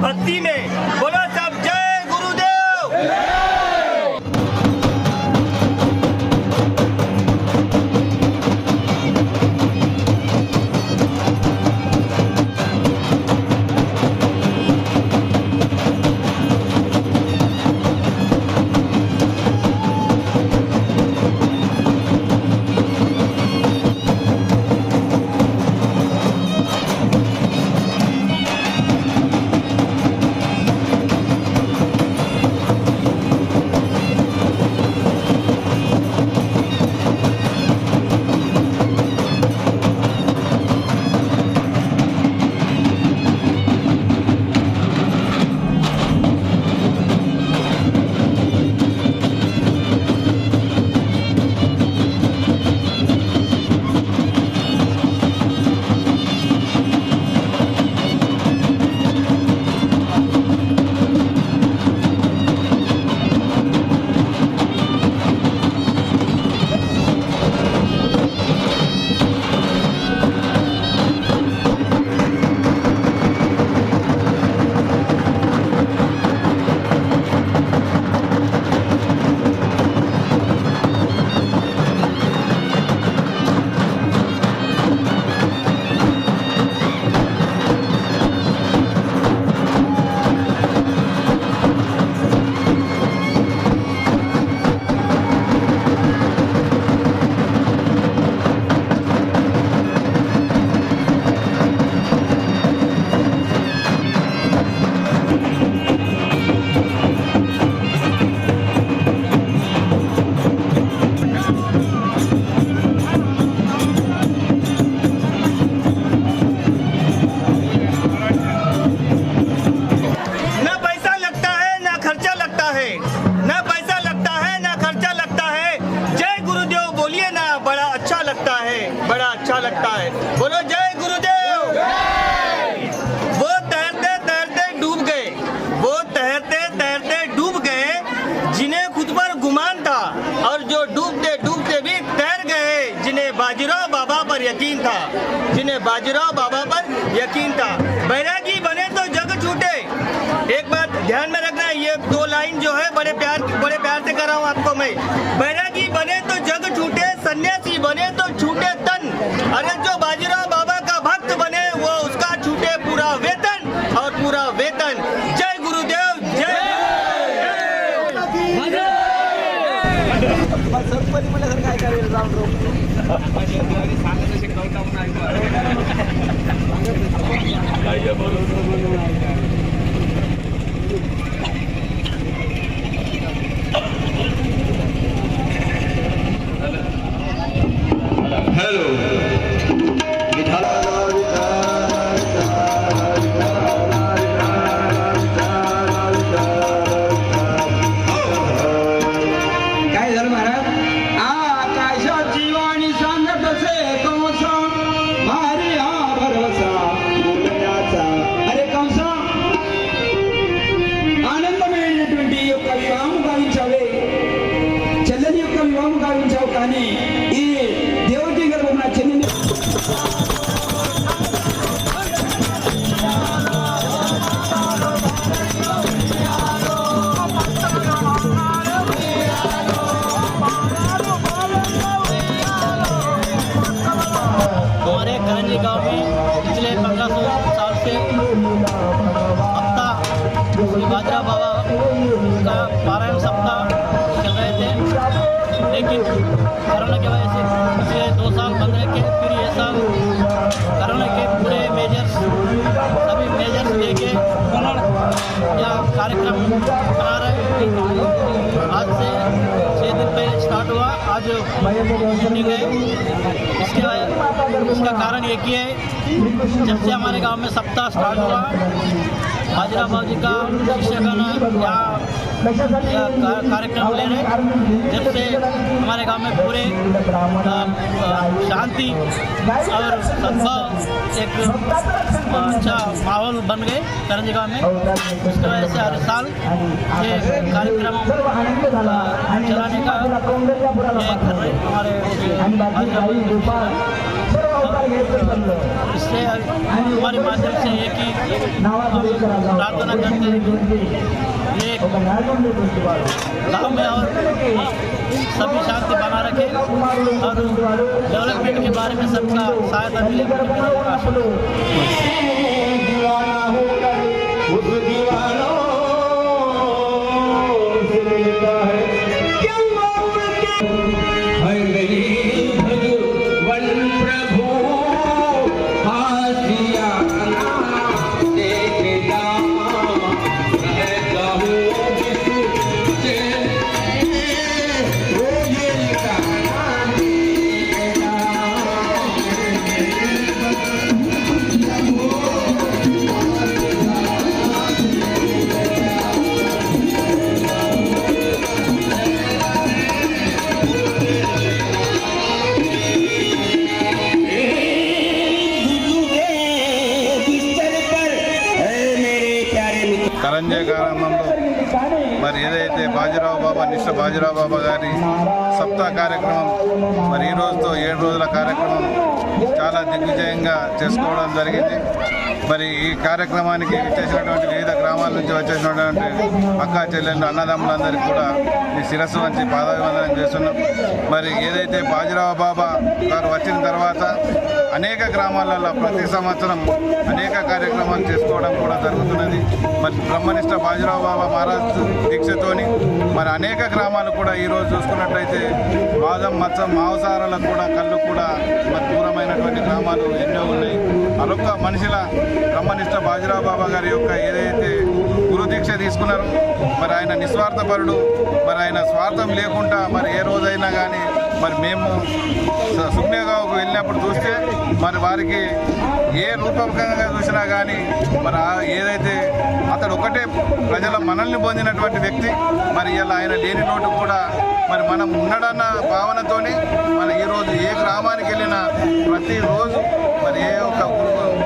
भक्ति में। बोलो सब जय गुरुदेव। बड़ा अच्छा लगता है। बोलो जय गुरुदेव। वो तैरते तैरते डूब गए, वो तैरते तैरते डूब गए जिन्हें खुद पर गुमान था, और जो डूबते डूबते भी तैर गए जिन्हें बाजीराव बाबा पर यकीन था, जिन्हें बाजीराव बाबा पर यकीन था। बैरागी बने तो जग छूटे। एक बात ध्यान में रखना, ये दो लाइन जो है बड़े प्यार से कर रहा हूँ आपको मैं। बैरागी बने तो जग छूटे, सन्यासी बने तो छूटे तन। अरे जो बाजीराव बाबा का भक्त बने वो उसका छूटे पूरा वेतन, और पूरा वेतन। जय गुरुदेव, जय। हेलो काय झालं महाराज? आकाश जीवानी सांगत असे कंसा, भारी हा भरोसा मुलगाचा. अरे कंसा, ఆనందమైనటువంటి యొక్క వివాహం గావించావే, చెల్లని యొక్క వివాహం గావించావు. కానీ ఈ దేవకి గర్భం నా చెల్లిని हमारे करंजी गांव में पिछले 1500 साल से सप्ताह श्री बाजीराव बाबा का पारायण सप्ताह चल रहे थे, लेकिन कोरोना की वजह से पिछले 2 साल बंद रखे। फिर ये साल कोरोना के पूरे सभी मेजर्स लेके यह कार्यक्रम बना रहे हैं। आज से 6 दिन पहले स्टार्ट हुआ, आज मीटिंग है। इसका कारण एक ही है, जब से हमारे गांव में सप्ताह स्टार्ट हुआ, बाजीराव बाबा जी का शिष्यगण यहाँ कार्यक्रम ले रहे, जब से हमारे गांव में पूरे शांति और सद्भाव एक अच्छा माहौल बन गए करंजी गांव में। उसकी वजह से हर साल ये कार्यक्रम चलाने का ये कर रहे हमारे बाजीराव बाबा जी। इससे हमारे माध्यम से एक ही प्रार्थना करते हैं ये गाँव में और सभी शांति बना रखे और डेवलपमेंट के बारे में सबका सहायता मिले। కరంజే గ్రామంలో మరి ఏదైతే బాజీరావు బాబా నిష్ఠ బాజీరావు బాబా గారి సప్తా కార్యక్రమం మరి ఈ రోజుతో 7 రోజుల కార్యక్రమం చాలా దిగ్విజయంగా చేసుకోవడం జరిగింది. మరి ఈ కార్యక్రమానికి వచ్చేసినటువంటి వివిధ గ్రామాల నుంచి వచ్చేసినటువంటి అక్కా చెల్లెళ్ళు అన్నదమ్ములందరికీ కూడా ఈ శిరస్సు వంచి పాదాభివందనం చేస్తున్నాం. మరి ఏదైతే బాజీరావు బాబా గారు వచ్చిన తర్వాత అనేక గ్రామాలలో ప్రతి సంవత్సరం అనేక కార్యక్రమాలు చేసుకోవడం కూడా జరుగుతున్నది. మరి బ్రహ్మనిష్ట బాజీరావు బాబా మహారాజ్ దీక్షతోని మరి అనేక గ్రామాలు కూడా ఈరోజు చూసుకున్నట్లయితే వాదం మత్సం మాంసారాలకు కూడా కళ్ళు కూడా మరి దూరమైనటువంటి గ్రామాలు ఎన్నో ఉన్నాయి. అదొక్క మనిషిల బ్రహ్మనిష్ట బాజీరావు బాబా గారి యొక్క ఏదైతే గురు దీక్ష తీసుకున్నారో మరి ఆయన నిస్వార్థపరుడు. మరి ఆయన స్వార్థం లేకుండా మరి ఏ రోజైనా కానీ మరి మేము సుగ్నేగావ్కు వెళ్ళినప్పుడు చూస్తే మరి వారికి ఏ రూపకంగా చూసినా కానీ మరి ఏదైతే అతడు ఒకటే ప్రజల మనల్ని పొందినటువంటి వ్యక్తి. మరి ఇలా ఆయన లేని నోటు కూడా మరి మనం ఉన్నాడన్న భావనతోని మరి ఈరోజు ఏ గ్రామానికి వెళ్ళినా ప్రతిరోజు మరి ఏ ఒక్క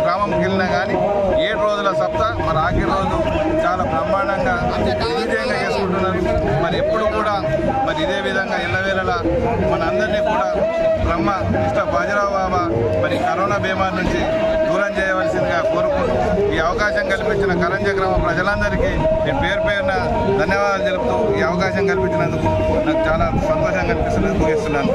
గ్రామంకి వెళ్ళినా కానీ 7 రోజుల సప్తా మరి ఆఖరి రోజు చాలా బ్రహ్మాండంగా విజయంగా చేసుకుంటున్నారు. మరి ఎప్పుడు కూడా మరి ఇదే విధంగా ఎల్లవేళలా మనందరినీ కూడా బ్రహ్మ నిష్ఠ బాజీరావు బాబా మరి కరోనా బీమారి నుంచి దూరం చేయవలసిందిగా కోరుకుంటూ ఈ అవకాశం కల్పించిన కరంజే గ్రామ ప్రజలందరికీ నేను పేరు పేరున ధన్యవాదాలు తెలుపుతూ ఈ అవకాశం కల్పించినందుకు నాకు చాలా సంతోషంగా అనిపిస్తున్నది ముగిస్తున్నాను.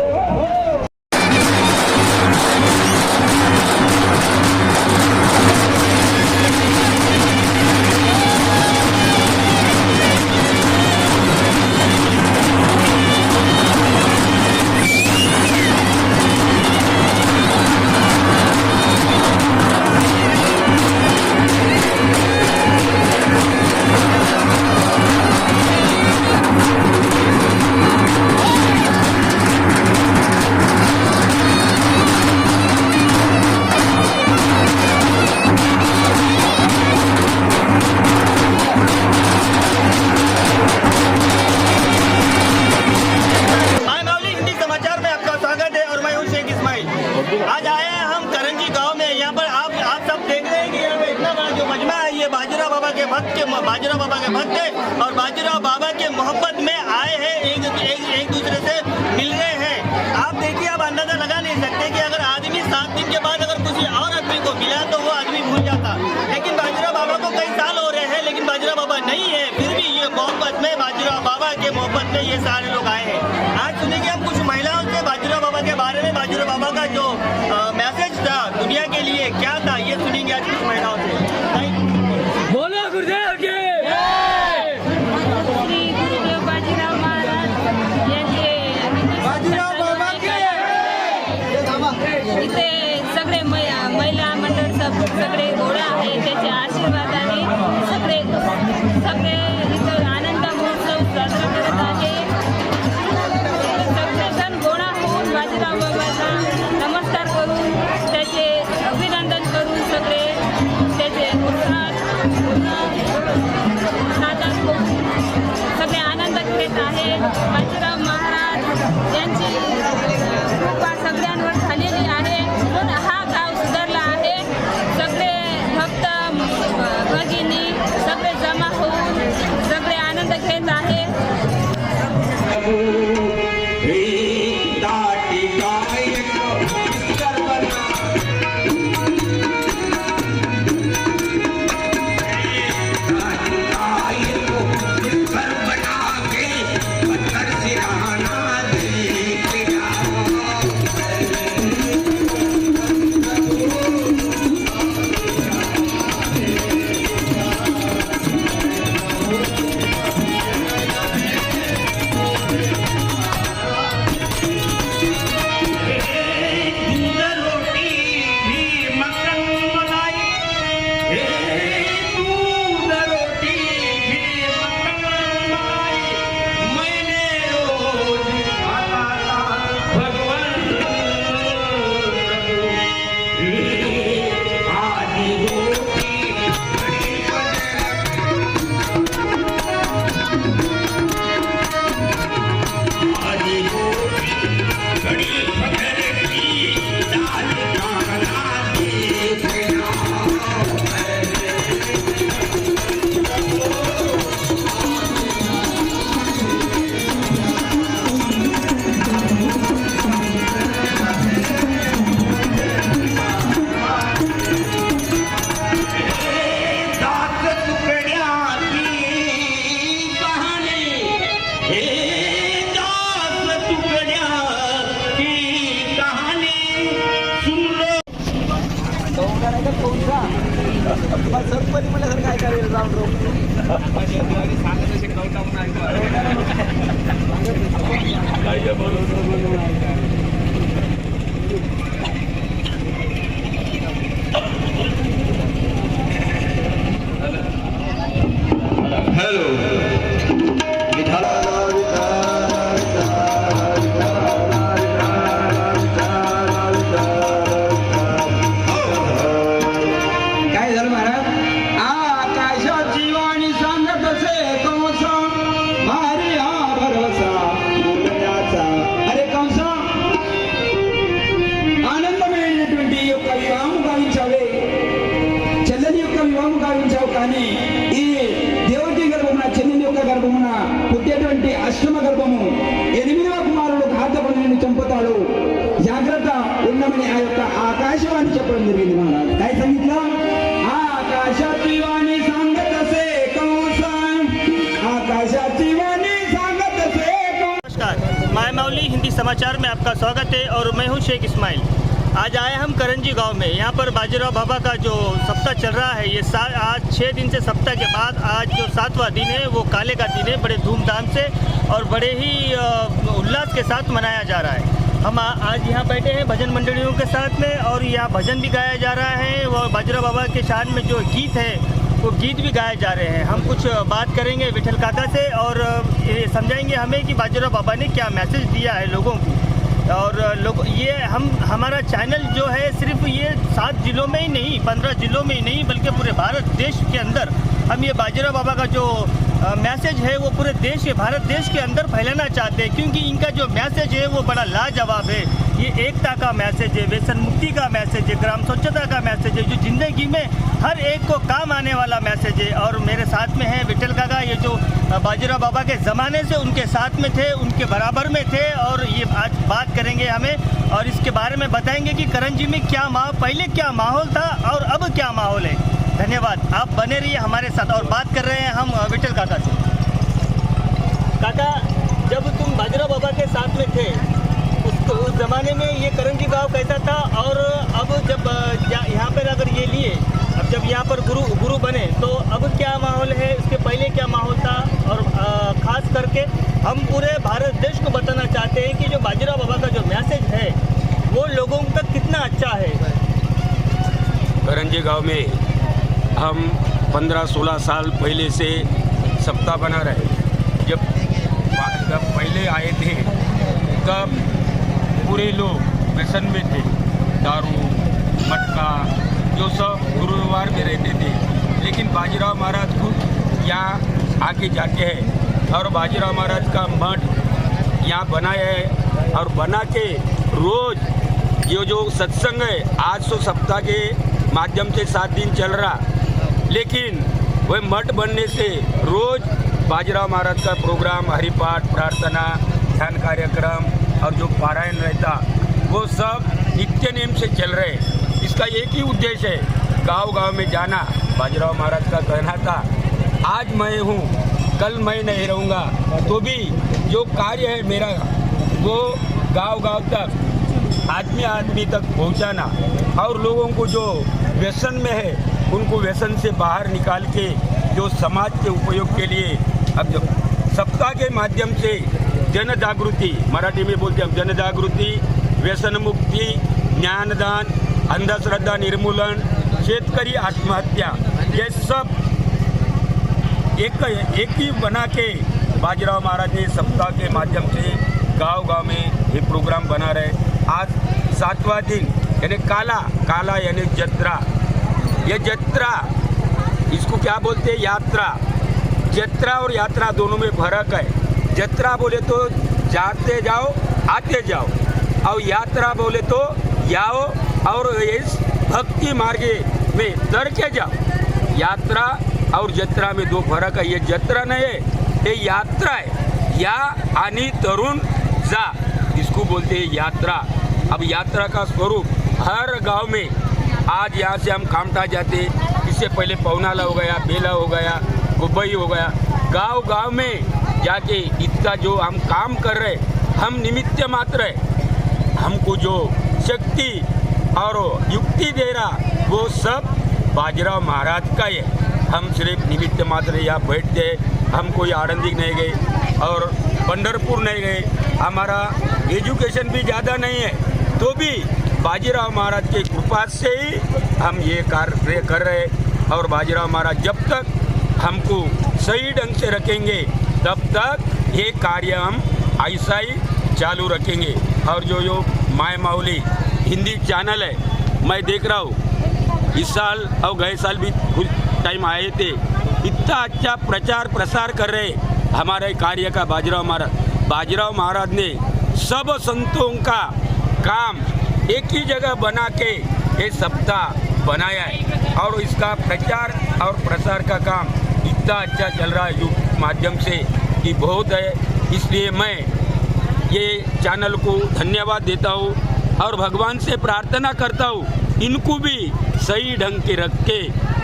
आज आए हैं हम करंजी गांव में। यहाँ पर आप सब देख रहे हैं कि यहाँ पे इतना बड़ा जो मजमा है ये बाजीराव बाबा के भक्त है और बाजीराव बाबा के मोहब्बत में आए हैं, एक दूसरे से मिल रहे हैं। आप देखिए, आप अंदाजा लगा नहीं सकते कि अगर आदमी 7 दिन के बाद अगर किसी और आदमी को मिला तो वो आदमी भूल जाता, लेकिन बाजीराव बाबा को कई साल हो रहे हैं लेकिन बाजीराव बाबा नहीं है, फिर भी ये मोहब्बत में बाजीराव बाबा के मोहब्बत में ये सारे लोग आए हैं। आज सुनेंगे हम कुछ महिलाओं से बाजीराव बाबा के बारे में, बाजीराव बाबा का जो मैसेज था दुनिया के लिए क्या था, ये सुनेंगे आज कुछ महिलाओं से। बोलो गुरुदेव की श्री गुरुदेव बाजीराव महाराज यांचे बाजीराव बाबा के इथे सगळे महिला मंडळ सगळे गोळा आहे, त्याच्या आशीर्वादाने सगळे इथं आनंद महोत्सव साजरा करत आहे। सगळेजण गोळा होऊन बाजीराव बाबांना नमस्कार करून त्याचे अभिनंदन करून सगळे त्याचे सगळे आनंद घेत आहे। बाजीराव महाराज यांची कृपा सगळ्यांवर झालेली आहे म्हणून हा गाव सुधारला आहे। सगळे भक्त भगिनी सगळे जमा होऊन सगळे गणपती म्हणल्यासारखं काय करेल जाऊन काय झालं महाराज आकाशाची वाणी सांगत असे कंसा मारी हा भरवसा मुलगाचा अरे कंसा ఆనందమైనటువంటి యొక్క వివాహం గావించావే చెల్లని యొక్క వివాహం గావించావు కానీ ఈ దేవకి గర్భమున చెల్లని యొక్క గర్భమున పుట్టేటువంటి అష్టమ గర్భము 8వ కుమారుడు ఘాతకుడిని చంపుతాడు జాగ్రత్త ఉండమని ఆ యొక్క ఆకాశవాణి చెప్పడం జరిగింది మహారాజ్ काय सांगितलं आकाशाची वाणी सांगत असे कंसा आकाशाची वाणी सांगत असे नमस्कार, मैं मौली हिंदी समाचार में आपका स्वागत है और मैं हूं शेख इस्माइल। आज आए हम करंजी गांव में। यहाँ पर बाजीराव बाबा का जो सप्ताह चल रहा है, ये आज 6 दिन से सप्ताह के बाद आज जो 7वां दिन है वो काले का दिन है। बड़े धूमधाम से और बड़े ही उल्लास के साथ मनाया जा रहा है। हम आज यहाँ बैठे हैं भजन मंडलियों के साथ में और यहाँ भजन भी गाया जा रहा है। वो बाजीराव बाबा के शान में जो गीत है वो गीत भी गाए जा रहे हैं। हम कुछ बात करेंगे विठल काका से और ये समझाएंगे हमें कि बाजीराव बाबा ने क्या मैसेज दिया है लोगों को। और लोग ये हमारा चैनल जो है सिर्फ ये 7 जिलों में ही नहीं, 15 जिलों में ही नहीं, बल्कि पूरे भारत देश के अंदर हम ये बाजीराव बाबा का जो मैसेज है वो पूरे देश भारत देश के अंदर फैलाना चाहते हैं, क्योंकि इनका जो मैसेज है वो बड़ा लाजवाब है। ये एकता का मैसेज है, व्यसन मुक्ति का मैसेज है, ग्राम स्वच्छता का मैसेज है, जो ज़िंदगी में हर एक को काम आने वाला मैसेज है। और मेरे साथ में है विठल काका, ये जो बाजीराव बाबा के ज़माने से उनके साथ में थे, उनके बराबर में थे। और ये आज बात करेंगे हमें और इसके बारे में बताएंगे कि करंजी में पहले क्या माहौल था और अब क्या माहौल है। धन्यवाद, आप बने रहिए हमारे साथ। और बात कर रहे हैं हम विठल काका से। काका, जब तुम बाजीराव बाबा के साथ में थे उस ज़माने में ये करंजी गांव कैसा था, और अब जब यहाँ पर अगर ये लिए, अब जब यहाँ पर गुरु बने तो अब क्या माहौल है, इसके पहले क्या माहौल था। और ख़ास करके हम पूरे भारत देश को बताना चाहते हैं कि जो बाजीराव बाबा का जो मैसेज है वो लोगों तक कितना अच्छा है। करंजी गांव में हम 15-16 साल पहले से सप्ताह बना रहे। जब पहले आए थे तब पूरे लोग व्यसन में थे, दारू मटका जो सब गुरुद्वार में रहते थे। लेकिन बाजीराव महाराज खुद यहाँ आके जाके है और बाजीराव महाराज का मठ यहाँ बनाया है और बना के रोज़ ये जो सत्संग है आज तो सप्ताह के माध्यम से 7 दिन चल रहा, लेकिन वह मठ बनने से रोज़ बाजीराव महाराज का प्रोग्राम, हरिपाठ, प्रार्थना, ध्यान कार्यक्रम और जो पारायण रहता वो सब नित्य नेम से चल रहे। इसका एक ही उद्देश्य है, गांव-गांव में जाना। बाजीराव महाराज का कहना था, आज मैं हूँ कल मैं नहीं रहूँगा, तो भी जो कार्य है मेरा वो गांव-गांव तक आदमी तक पहुँचाना और लोगों को जो व्यसन में है उनको व्यसन से बाहर निकाल के जो समाज के उपयोग के लिए अब जो सप्ताह के माध्यम से जन जागृति, मराठी में बोलते हैं जन जागृति, व्यसन मुक्ति, ज्ञानदान, अंधश्रद्धा निर्मूलन, शेतकरी आत्महत्या, ये सब एक ही बना के बाजीराव महाराज ने सप्ताह के माध्यम से गांव-गांव में ये प्रोग्राम बना रहे। आज 7वां दिन यानी काला यानी जत्रा। ये जत्रा इसको क्या बोलते हैं, यात्रा। जत्रा और यात्रा दोनों में फर्क है। जत्रा बोले तो जाते जाओ आते जाओ, और यात्रा बोले तो जाओ और इस भक्ति मार्ग में तर के जाओ। यात्रा और जत्रा में 2 फर्क है। ये जत्रा नहीं है, ये यात्रा है। या आनी तरुण जा, इसको बोलते हैं यात्रा। अब यात्रा का स्वरूप हर गांव में, आज यहाँ से हम कामठा जाते, इससे पहले पौनाला हो गया, बेला हो गया, गुब्बई हो गया, गांव-गांव में जाके इतना जो हम काम कर रहे, हम निमित्त मात्र है। हमको जो शक्ति और युक्ति दे रहा वो सब बाजीराव महाराज का है। हम सिर्फ निमित्त मात्र यहाँ बैठते, हम कोई आनंदी नहीं गए और पंढरपुर नहीं गए, हमारा एजुकेशन भी ज़्यादा नहीं है, तो भी बाजीराव महाराज की कृपा से ही हम ये कार्य कर रहे हैं। और बाजीराव महाराज जब तक हमको सही ढंग से रखेंगे तब तक ये कार्य हम ऐसा ही चालू रखेंगे। और जो माय माउली हिंदी चैनल है, मैं देख रहा हूँ इस साल और गए साल भी कुछ टाइम आए थे, इतना अच्छा प्रचार प्रसार कर रहे हमारे कार्य का बाजीराव महाराज ने सब संतों का काम एक ही जगह बना के ये सप्ताह बनाया है और इसका प्रचार और प्रसार का काम इतना अच्छा चल रहा है यूट्यूब माध्यम से कि बहुत है। इसलिए मैं ये चैनल को धन्यवाद देता हूँ और भगवान से प्रार्थना करता हूँ इनको भी सही ढंग के रख के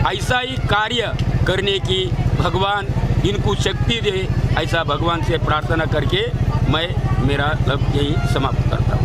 ऐसा ही कार्य करने की भगवान इनको शक्ति दे, ऐसा भगवान से प्रार्थना करके मैं मेरा लक्ष्य यही समाप्त करता हूँ।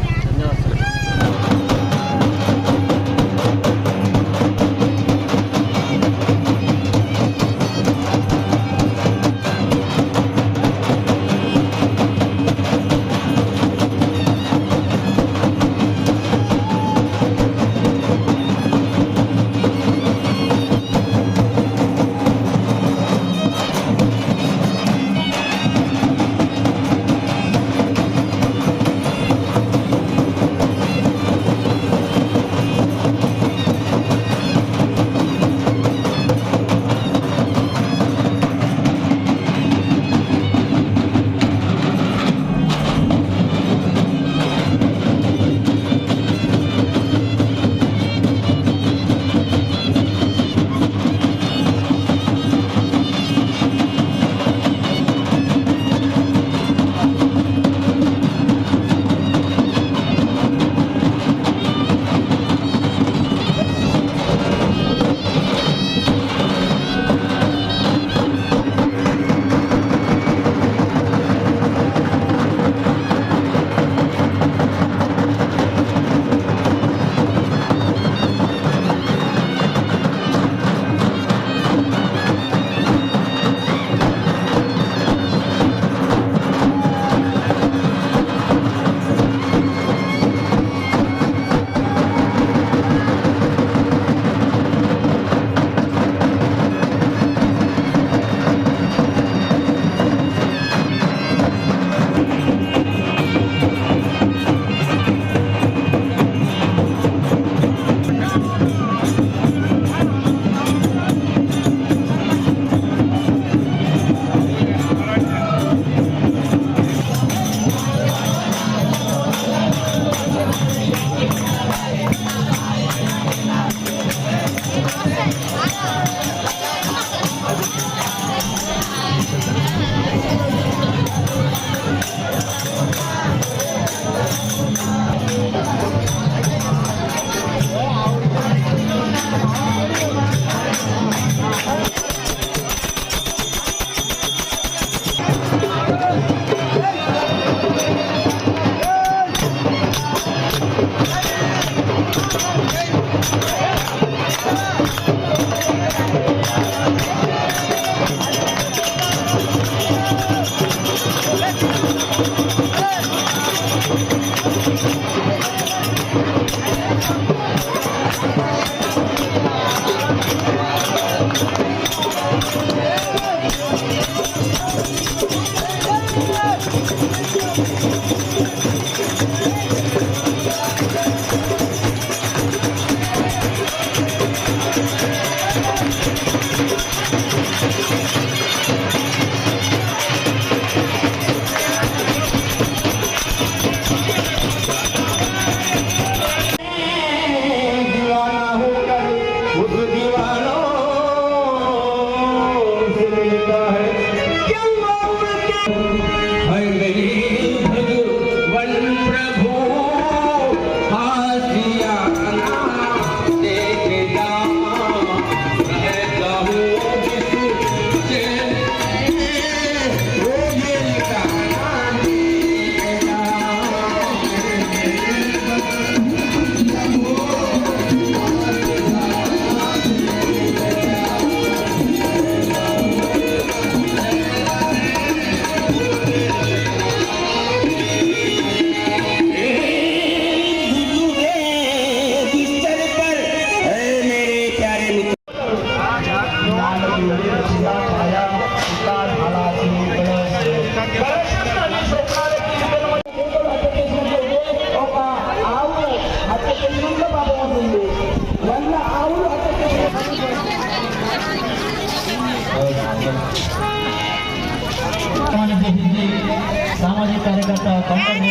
कार्यकर्ता पंकज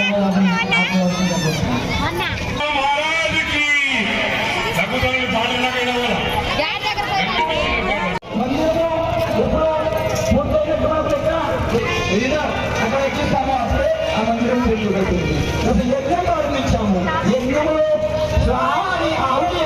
आपको అక్కడ ఎక్కిస్తాము అప్పుడే ఆ మందిరం పెట్టుకుంటుంది యజ్ఞం ప్రారంభించాము యజ్ఞంలో శ్రావణి ఆవుని